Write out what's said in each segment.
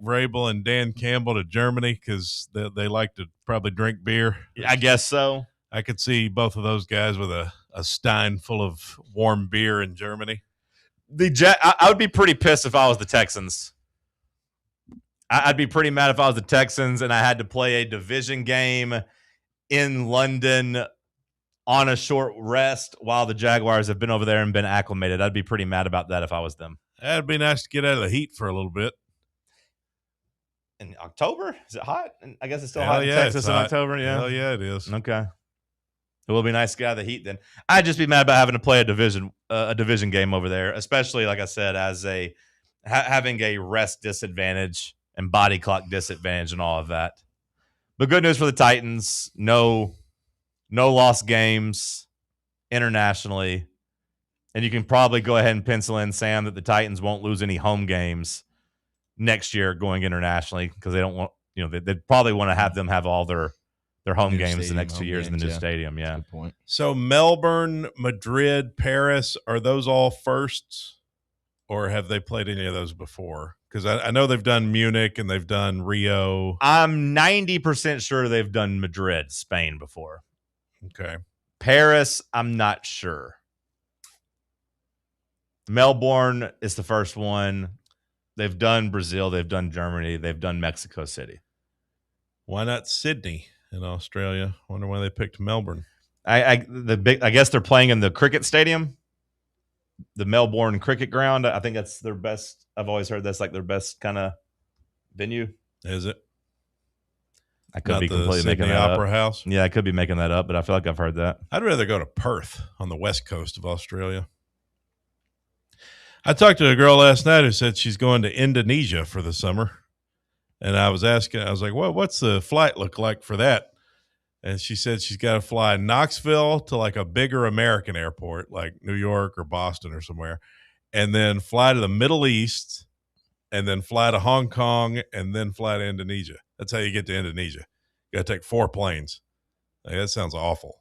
Vrabel and Dan Campbell to Germany because they like to probably drink beer. I guess so. I could see both of those guys with a stein full of warm beer in Germany. I would be pretty pissed if I was the Texans. I'd be pretty mad if I was the Texans and I had to play a division game in London on a short rest while the Jaguars have been over there and been acclimated. I'd be pretty mad about that if I was them. That'd be nice to get out of the heat for a little bit. In October? Is it hot? I guess it's still hot in Texas in October. Yeah. Hell yeah, it is. Okay. It will be nice to get out of the heat then. I'd just be mad about having to play a division game over there, especially, like I said, as having a rest disadvantage and body clock disadvantage and all of that. But good news for the Titans. No lost games internationally. And you can probably go ahead and pencil in, Sam, that the Titans won't lose any home games next year going internationally because they don't want, they'd probably want to have them have all their home games the next 2 years in the new stadium. Yeah. Good point. So Melbourne, Madrid, Paris, are those all firsts, or have they played any of those before? Because I know they've done Munich and they've done Rio. I'm 90% sure they've done Madrid, Spain before. Okay. Paris, I'm not sure. Melbourne is the first one. They've done Brazil. They've done Germany. They've done Mexico City. Why not Sydney in Australia? Wonder why they picked Melbourne. I guess they're playing in the cricket stadium, the Melbourne Cricket Ground. I think that's their best. I've always heard that's like their best kind of venue. Is it? I could not be completely Sydney making that Opera up. House. Yeah, I could be making that up, but I feel like I've heard that. I'd rather go to Perth on the west coast of Australia. I talked to a girl last night who said she's going to Indonesia for the summer. And I was like, well, what's the flight look like for that? And she said she's got to fly Knoxville to like a bigger American airport, like New York or Boston or somewhere, and then fly to the Middle East, and then fly to Hong Kong, and then fly to Indonesia. That's how you get to Indonesia. You got to take 4 planes. Like, that sounds awful.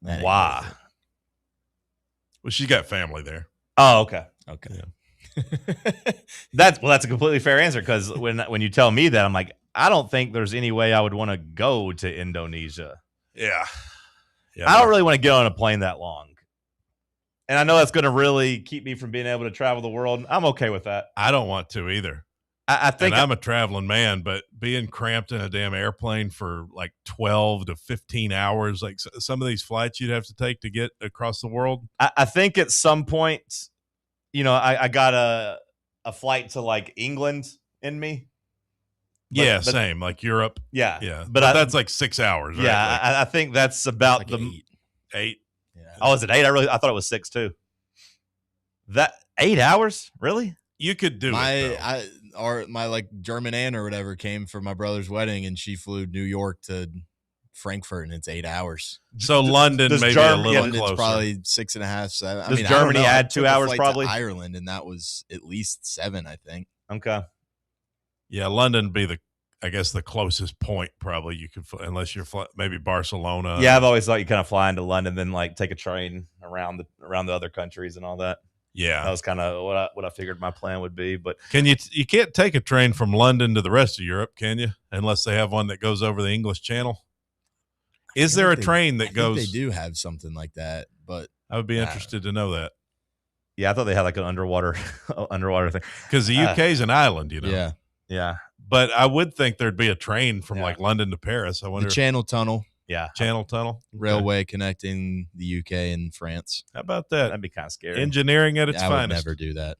Wow. Well, she's got family there. Oh, okay. Yeah. That's a completely fair answer because when you tell me that, I'm like, I don't think there's any way I would want to go to Indonesia. Yeah. I don't really want to get on a plane that long. And I know that's going to really keep me from being able to travel the world. I'm okay with that. I don't want to either. I think I'm a traveling man, but being cramped in a damn airplane for like 12 to 15 hours, like some of these flights you'd have to take to get across the world. I think at some point, I got a flight to like England in me. But same, like Europe. Yeah. But that's like 6 hours, right? Yeah, like, I think that's about like the 8. Yeah. Oh, is it 8? I thought it was 6 too. That 8 hours? Really? You could do it. My like German aunt or whatever came for my brother's wedding, and she flew New York to Frankfurt, and it's 8 hours. So London maybe a little London's closer. Probably 6.5, 7. Does Germany add 2 hours probably? To Ireland, and that was at least 7, I think. Okay. Yeah, London would be the closest point probably you could, unless you're maybe Barcelona. Yeah, I've always thought you kind of fly into London, then like take a train around the other countries and all that. Yeah, that was kind of what I figured my plan would be. But you can't take a train from London to the rest of Europe, can you? Unless they have one that goes over the English Channel. Is there a train that goes? They do have something like that, but I would be interested to know that. Yeah, I thought they had like an underwater thing because the UK is an island, Yeah. But I would think there'd be a train from like London to Paris. I wonder. The Channel Tunnel. Yeah. Channel Tunnel. Railway connecting the UK and France. How about that? That'd be kind of scary. Engineering at its finest. I would never do that.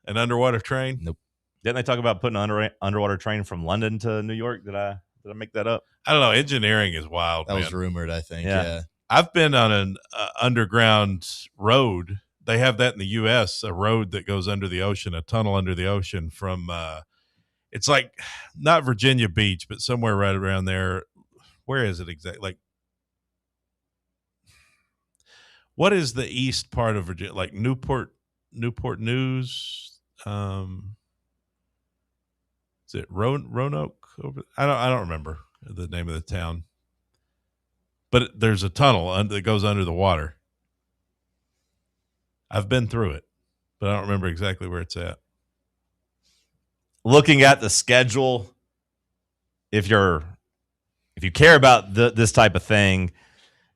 An underwater train? Nope. Didn't they talk about putting an underwater train from London to New York? Did I make that up? I don't know. Engineering is wild. That was rumored, I think. Yeah. I've been on an underground road. They have that in the U.S., a road that goes under the ocean, a tunnel under the ocean from it's like not Virginia Beach, but somewhere right around there. Where is it exactly? Like, what is the east part of Virginia? Like Newport News. Is it Roanoke? I don't remember the name of the town. But there's a tunnel that goes under the water. I've been through it, but I don't remember exactly where it's at. looking at the schedule, if you care about this type of thing,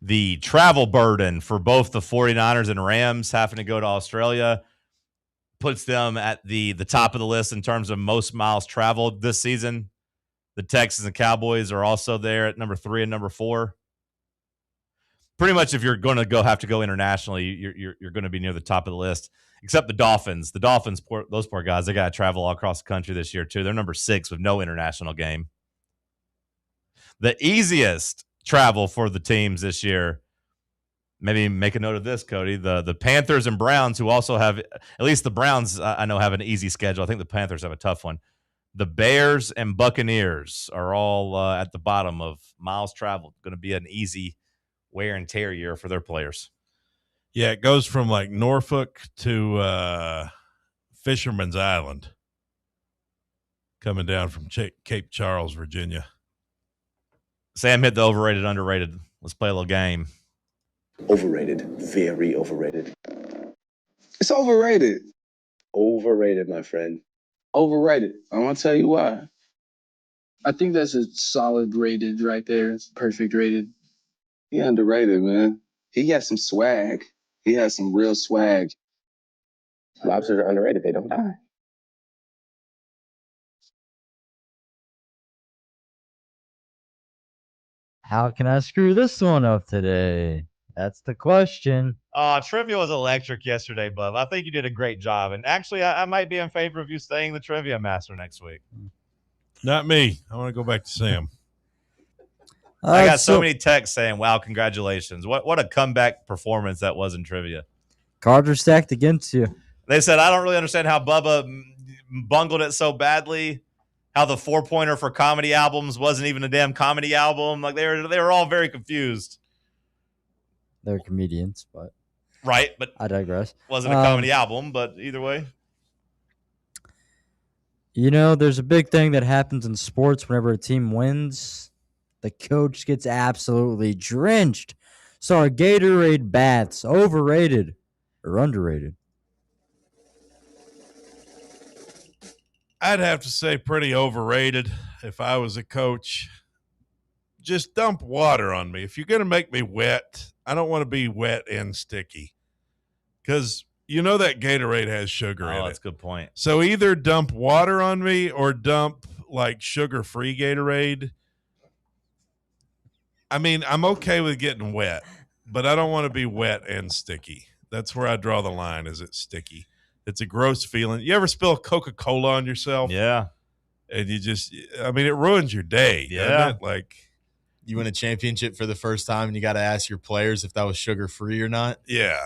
the travel burden for both the 49ers and Rams having to go to Australia puts them at the top of the list in terms of most miles traveled this season. The Texans and Cowboys are also there at number 3 and number 4. Pretty much, if you're going to have to go internationally, you're going to be near the top of the list. Except the Dolphins. The Dolphins, those poor guys, they got to travel all across the country this year too. They're number 6 with no international game. The easiest travel for the teams this year, maybe make a note of this, Cody, the Panthers and Browns, who also have, at least the Browns, I know, have an easy schedule. I think the Panthers have a tough one. The Bears and Buccaneers are all at the bottom of miles traveled. Going to be an easy wear and tear year for their players. Yeah, it goes from like Norfolk to Fisherman's Island, coming down from Cape Charles, Virginia. Sam hit the overrated, underrated. Let's play a little game. Overrated. Very overrated. It's overrated. Overrated, my friend. Overrated. I'm gonna tell you why. I think that's a solid rated right there. It's perfect rated. He underrated, man. He has some swag. He has some real swag. Lobsters are underrated. They don't die. How can I screw this one up today? That's the question. Trivia was electric yesterday, Bub. I think you did a great job. And actually, I might be in favor of you staying the trivia master next week. Not me. I want to go back to Sam. I got so many texts saying, wow, congratulations. What a comeback performance that was in trivia. Cards are stacked against you. They said, I don't really understand how Bubba bungled it so badly, how the 4-pointer for comedy albums wasn't even a damn comedy album. Like they were all very confused. They're comedians, but right, but I digress. Wasn't a comedy album, but either way. You know, there's a big thing that happens in sports whenever a team wins. The coach gets absolutely drenched. So are Gatorade bats overrated or underrated? I'd have to say pretty overrated if I was a coach. Just dump water on me. If you're going to make me wet, I don't want to be wet and sticky. Because you know that Gatorade has sugar in it. Oh, that's a good point. So either dump water on me or dump like sugar-free Gatorade. I mean, I'm okay with getting wet, but I don't want to be wet and sticky. That's where I draw the line. Is it sticky? It's a gross feeling. You ever spill Coca-Cola on yourself? Yeah. And it ruins your day. Yeah. Doesn't it? Like, you win a championship for the first time and you got to ask your players if that was sugar-free or not. Yeah.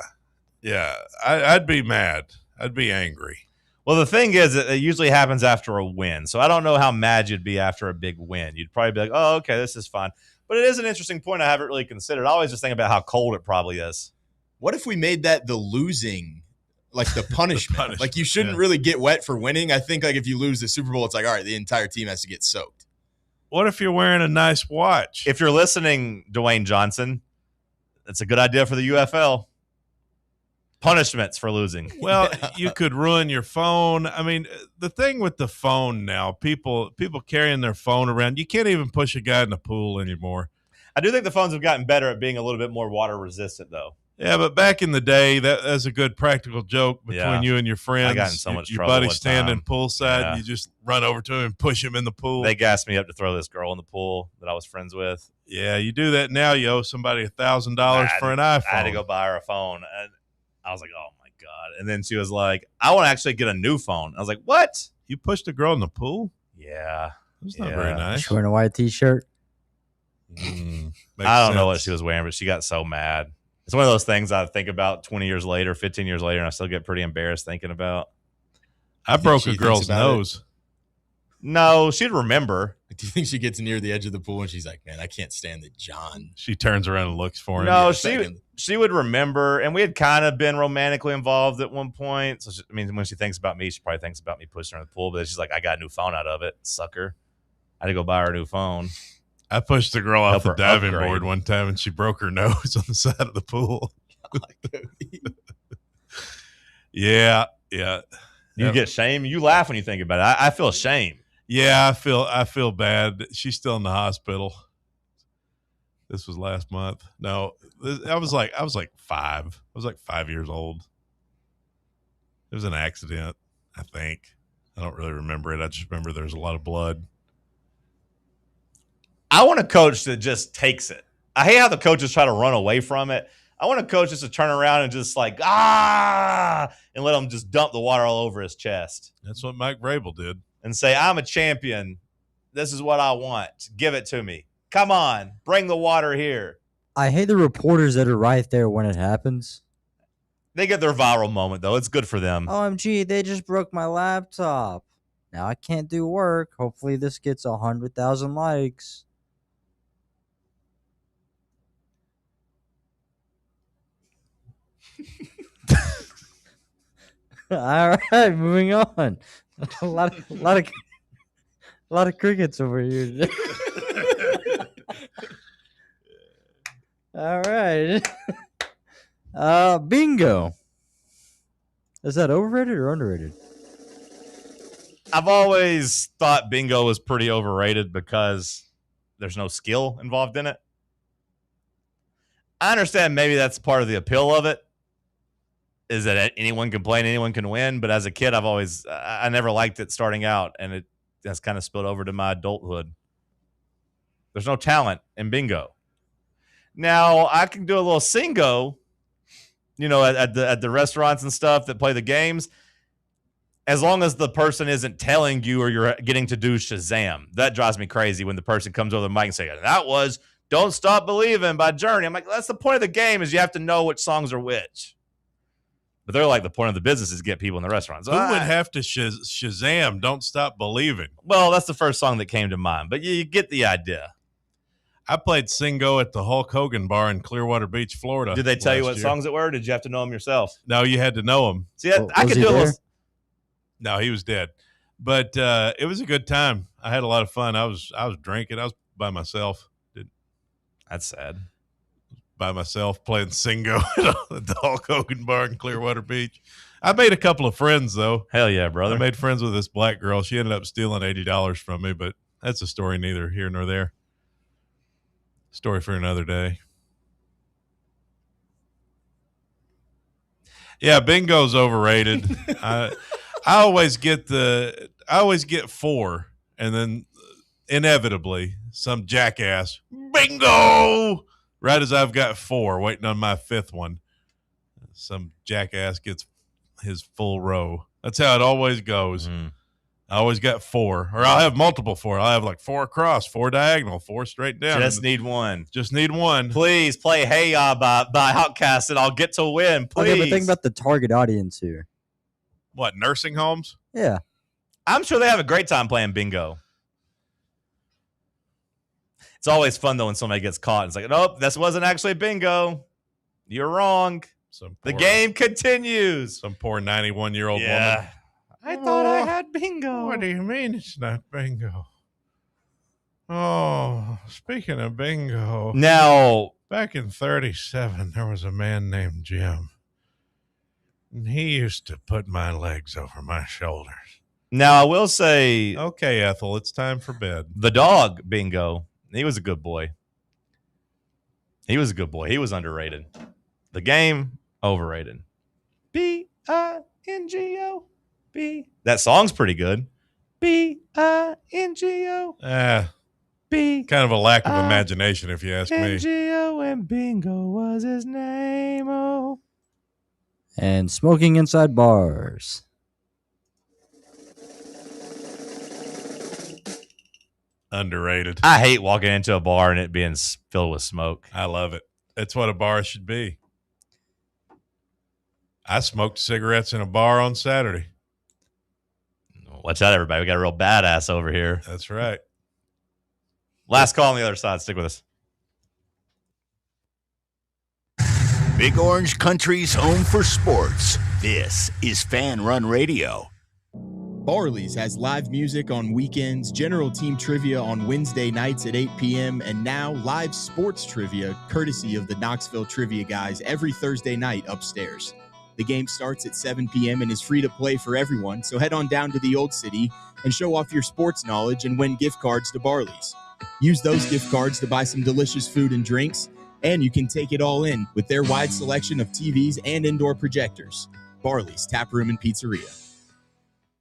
Yeah. I'd be mad. I'd be angry. Well, the thing is, it usually happens after a win. So I don't know how mad you'd be after a big win. You'd probably be like, oh, okay, this is fine. But it is an interesting point I haven't really considered. I always just think about how cold it probably is. What if we made that the losing, like the punishment? Like you shouldn't really get wet for winning. I think like if you lose the Super Bowl, it's like, all right, the entire team has to get soaked. What if you're wearing a nice watch? If you're listening, Dwayne Johnson, it's a good idea for the UFL. Punishments for losing. Well, you could ruin your phone. I mean, the thing with the phone now, people carrying their phone around, you can't even push a guy in the pool anymore. I do think the phones have gotten better at being a little bit more water resistant, though. Yeah, but back in the day, that's a good practical joke between you and your friends. I got in so much your trouble. Your buddy standing poolside, and you just run over to him and push him in the pool. They gassed me up to throw this girl in the pool that I was friends with. Yeah, you do that now, you owe somebody $1,000 for an iPhone. I had to go buy her a phone. And I was like, oh, my God. And then she was like, I want to actually get a new phone. I was like, what? You pushed a girl in the pool? Yeah. That's not very nice. She's wearing a white T-shirt. I don't know what she was wearing, but she got so mad. It's one of those things I think about 20 years later, 15 years later, and I still get pretty embarrassed thinking about. I broke a girl's nose. No, she'd remember. Do you think she gets near the edge of the pool and she's like, man, I can't stand the John? She turns around and looks for him. No, she would remember, and we had kind of been romantically involved at one point. So, when she thinks about me, she probably thinks about me pushing her in the pool, but she's like, I got a new phone out of it, sucker. I had to go buy her a new phone. I pushed the girl off the diving board one time, and she broke her nose on the side of the pool. Yeah. You get shame. You laugh when you think about it. I feel shame. Yeah, I feel bad. She's still in the hospital. This was last month. No, I was like 5. I was like 5 years old. It was an accident, I think. I don't really remember it. I just remember there's a lot of blood. I want a coach that just takes it. I hate how the coaches try to run away from it. I want a coach just to turn around and just and let him just dump the water all over his chest. That's what Mike Vrabel did. And say, I'm a champion. This is what I want. Give it to me. Come on. Bring the water here. I hate the reporters that are right there when it happens. They get their viral moment, though. It's good for them. OMG, they just broke my laptop. Now I can't do work. Hopefully this gets 100,000 likes. All right, moving on. A lot of crickets over here today. All right. Bingo. Is that overrated or underrated? I've always thought bingo was pretty overrated because there's no skill involved in it. I understand maybe that's part of the appeal of it, is that anyone can play and anyone can win. But as a kid, I never liked it starting out, and it has kind of spilled over to my adulthood. There's no talent in bingo. Now, I can do a little singo, at the restaurants and stuff that play the games, as long as the person isn't telling you or you're getting to do Shazam. That drives me crazy when the person comes over the mic and says, that was Don't Stop Believing by Journey. I'm like, that's the point of the game, is you have to know which songs are which. But they're like, the point of the business is get people in the restaurants. Who would have to Shazam Don't Stop Believing? Well, that's the first song that came to mind, but you get the idea. I played Singo at the Hulk Hogan bar in Clearwater Beach, Florida. Did they tell you what songs it were? Or did you have to know them yourself? No, you had to know them. See, I could do a little. No, he was dead. But it was a good time. I had a lot of fun. I was drinking. I was by myself. That's sad. By myself playing Singo at the Hulk Hogan bar in Clearwater Beach. I made a couple of friends, though. Hell yeah, brother. I made friends with this black girl. She ended up stealing $80 from me, but that's a story neither here nor there. Story for another day. Yeah, bingo's overrated. I always get 4, and then inevitably some jackass bingo right as I've got 4 waiting on my 5th one. Some jackass gets his full row. That's how it always goes. I always got 4, or I'll have multiple 4. I'll have like 4 across, 4 diagonal, 4 straight down. Just need one. Please play Hey Ya by Outcast and I'll get to win. Please. Okay, but think about the target audience here. What, nursing homes? Yeah. I'm sure they have a great time playing bingo. It's always fun, though, when somebody gets caught. It's like, nope, this wasn't actually bingo. You're wrong. The game continues. Some poor 91-year-old woman. I thought I had bingo. What do you mean it's not bingo? Oh, speaking of bingo. Now, back in 1937, there was a man named Jim. And he used to put my legs over my shoulders. Now, I will say. Okay, Ethel, it's time for bed. The dog, bingo. He was a good boy. He was underrated. The game, overrated. B-I-N-G-O. That song's pretty good. B-I-N-G-O. Kind of a lack of imagination, if you ask me. N-G-O and bingo was his name. Oh. And smoking inside bars. Underrated. I hate walking into a bar and it being filled with smoke. I love it. That's what a bar should be. I smoked cigarettes in a bar on Saturday. Watch out, everybody. We got a real badass over here. That's right. Last call on the other side. Stick with us. Big Orange Country's home for sports. This is Fan Run Radio. Barley's has live music on weekends, general team trivia on Wednesday nights at 8 p.m., and now live sports trivia courtesy of the Knoxville Trivia guys every Thursday night upstairs. The game starts at 7 p.m. and is free to play for everyone, so head on down to the Old City and show off your sports knowledge and win gift cards to Barley's. Use those gift cards to buy some delicious food and drinks, and you can take it all in with their wide selection of TVs and indoor projectors. Barley's Tap Room and Pizzeria.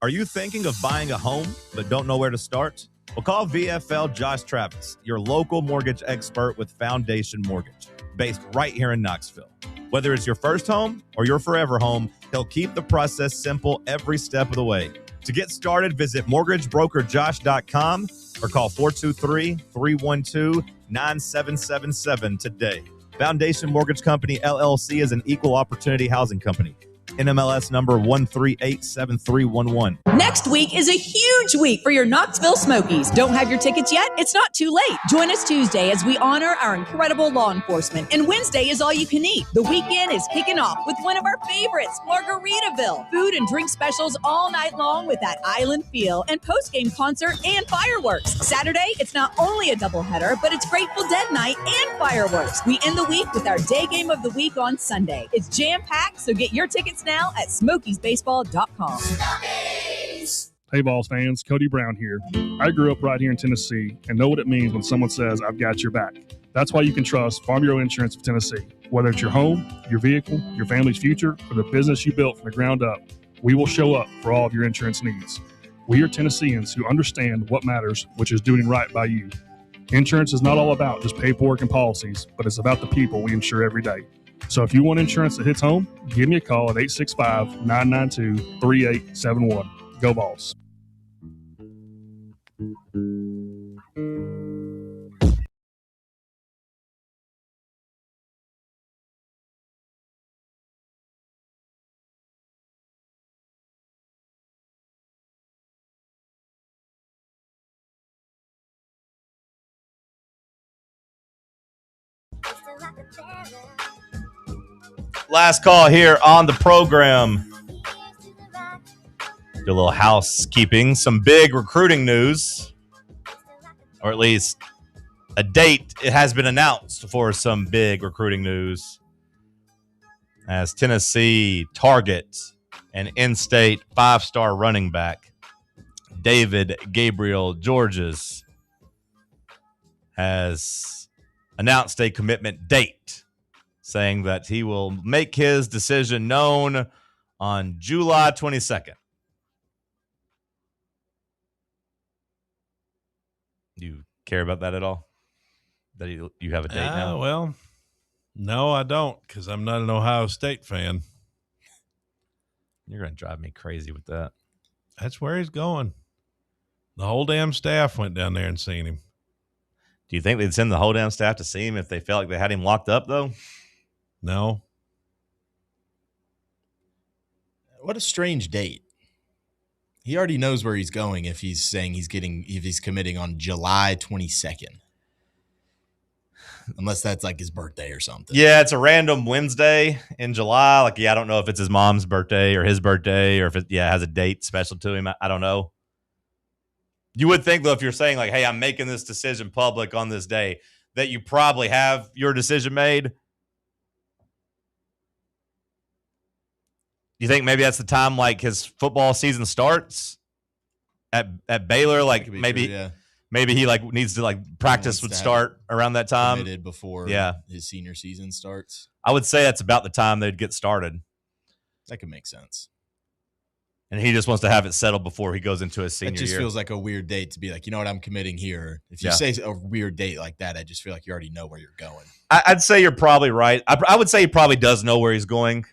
Are you thinking of buying a home but don't know where to start? Well, call VFL Josh Travis, your local mortgage expert with Foundation Mortgage, based right here in Knoxville. Whether it's your first home or your forever home, he'll keep the process simple every step of the way. To get started, visit mortgagebrokerjosh.com or call 423-312-9777 today. Foundation Mortgage Company, LLC is an equal opportunity housing company. NMLS number 1387311. Next week is a huge week for your Knoxville Smokies. Don't have your tickets yet? It's not too late. Join us Tuesday as we honor our incredible law enforcement. And Wednesday is all you can eat. The weekend is kicking off with one of our favorites, Margaritaville. Food and drink specials all night long with that island feel and post-game concert and fireworks. Saturday, it's not only a doubleheader, but it's Grateful Dead night and fireworks. We end the week with our day game of the week on Sunday. It's jam-packed, so get your tickets now at smokiesbaseball.com. Hey, Vols fans, Cody Brown here. I grew up right here in Tennessee and know what it means when someone says, I've got your back. That's why you can trust Farm Bureau Insurance of Tennessee. Whether it's your home, your vehicle, your family's future, or the business you built from the ground up, we will show up for all of your insurance needs. We are Tennesseans who understand what matters, which is doing right by you. Insurance is not all about just paperwork and policies, but it's about the people we insure every day. So if you want insurance that hits home, give me a call at 865-992-3871. Go Vols. Last call here on the program. Do a little housekeeping. Some big recruiting news, or at least a date. It has been announced for some big recruiting news as Tennessee targets an in-state 5-star running back, David Gabriel Georges, has announced a commitment date, saying that he will make his decision known on July 22nd. Do you care about that at all? That you have a date now? Well, no, I don't, because I'm not an Ohio State fan. You're going to drive me crazy with that. That's where he's going. The whole damn staff went down there and seen him. Do you think they'd send the whole damn staff to see him if they felt like they had him locked up, though? No. What a strange date. He already knows where he's going if he's saying if he's committing on July 22nd. Unless that's like his birthday or something. Yeah, it's a random Wednesday in July. Like, I don't know if it's his mom's birthday or his birthday or if it has a date special to him. I don't know. You would think, though, if you're saying, like, hey, I'm making this decision public on this day, that you probably have your decision made. You think maybe that's the time, like, his football season starts at Baylor? Like, maybe true, yeah. Maybe he, like, needs to, like, practice would start around that time. Committed before his senior season starts. I would say that's about the time they'd get started. That could make sense. And he just wants to have it settled before he goes into his senior year. It just feels like a weird date to be like, you know what, I'm committing here. If you say a weird date like that, I just feel like you already know where you're going. I'd say you're probably right. I would say he probably does know where he's going.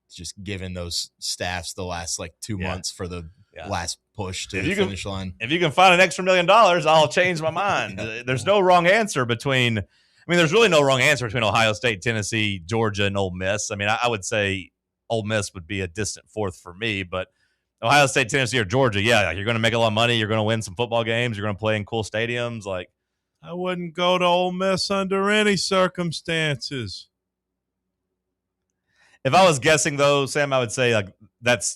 It's just given those staffs the last, like, 2 months for the last push to the finish line. If you can find an extra $1 million, I'll change my mind. There's no wrong answer between – there's really no wrong answer between Ohio State, Tennessee, Georgia, and Ole Miss. I would say – Ole Miss would be a distant fourth for me, but Ohio State, Tennessee, or Georgia, you're going to make a lot of money. You're going to win some football games. You're going to play in cool stadiums. Like, I wouldn't go to Ole Miss under any circumstances. If I was guessing, though, Sam, I would say like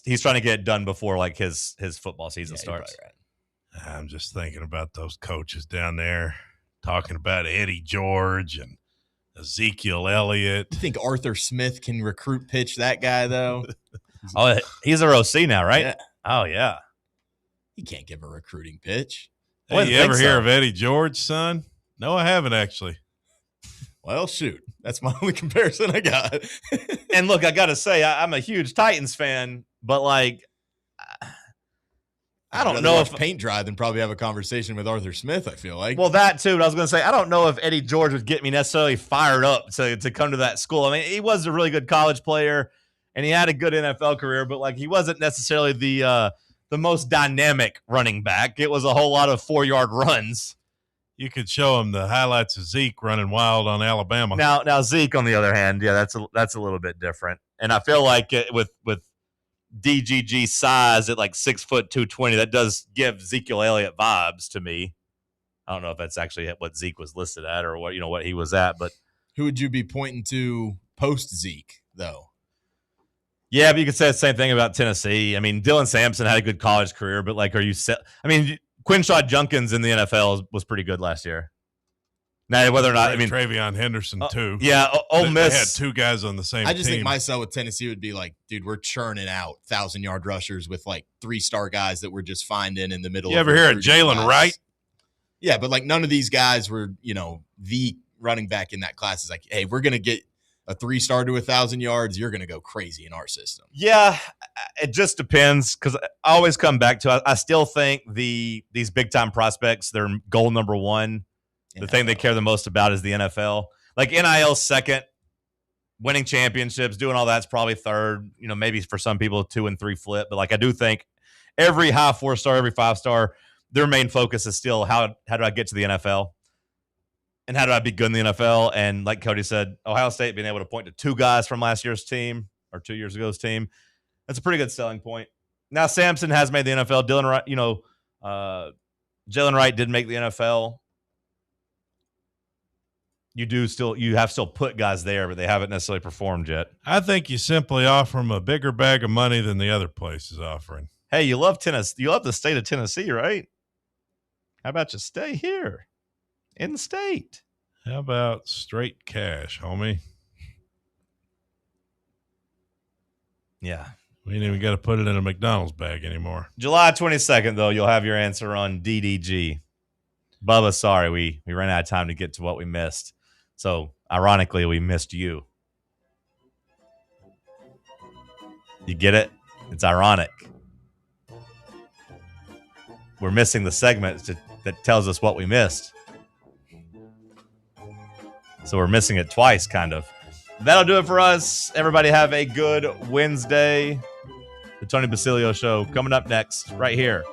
he's trying to get it done before like his football season starts. Right. I'm just thinking about those coaches down there talking about Eddie George and Ezekiel Elliott. You think Arthur Smith can recruit pitch that guy, though? Oh, he's our OC now, right? Yeah. Oh, yeah. He can't give a recruiting pitch. Hey, you ever hear of Eddie George's son? No, I haven't actually. Well, shoot. That's my only comparison I got. And look, I got to say, I'm a huge Titans fan, but like, I don't know if paint dry than probably have a conversation with Arthur Smith, I feel like. Well, that too. But I was going to say, I don't know if Eddie George would get me necessarily fired up to come to that school. I mean, he was a really good college player and he had a good NFL career, but like he wasn't necessarily the most dynamic running back. It was a whole lot of 4-yard runs. You could show him the highlights of Zeke running wild on Alabama. Now Zeke, on the other hand, yeah, that's a little bit different. And I feel like with DGG size at like 6 foot 220, that does give Ezekiel Elliott vibes to me. I don't know if that's actually what Zeke was listed at or what he was at, but who would you be pointing to post Zeke though? Yeah, but you could say the same thing about Tennessee. I mean, Dylan Sampson had a good college career, but like, are you set? I mean, Quinshaw Junkins in the NFL was pretty good last year. Now, whether or not, Travion Henderson too. Yeah, Ole Miss they had two guys on the same team. I just think my sell with Tennessee would be like, dude, we're churning out 1,000-yard rushers with like 3-star guys that we're just finding in the middle. You ever hear of Jalen Wright? Yeah, but like none of these guys were, the running back in that class is like, hey, we're gonna get a 3-star to 1,000 yards. You're gonna go crazy in our system. Yeah, it just depends because I always come back to. I still think these big time prospects, their goal number one. The thing they care the most about is the NFL. Like NIL second, winning championships, doing all that's probably third. Maybe for some people 2 and 3 flip. But like I do think every high 4-star, every 5-star, their main focus is still how do I get to the NFL and how do I be good in the NFL? And like Cody said, Ohio State being able to point to 2 guys from last year's team or 2 years ago's team, that's a pretty good selling point. Now Sampson has made the NFL. Dylan Wright, Jalen Wright did make the NFL. You have still put guys there, but they haven't necessarily performed yet. I think you simply offer them a bigger bag of money than the other place is offering. Hey, you love Tennessee. You love the state of Tennessee, right? How about you stay here in the state? How about straight cash, homie? Yeah. We ain't even got to put it in a McDonald's bag anymore. July 22nd, though, you'll have your answer on DDG. Bubba, sorry, we ran out of time to get to what we missed. So, ironically, we missed you. You get it? It's ironic. We're missing the segment that tells us what we missed. So we're missing it twice, kind of. That'll do it for us. Everybody have a good Wednesday. The Tony Basilio Show coming up next, right here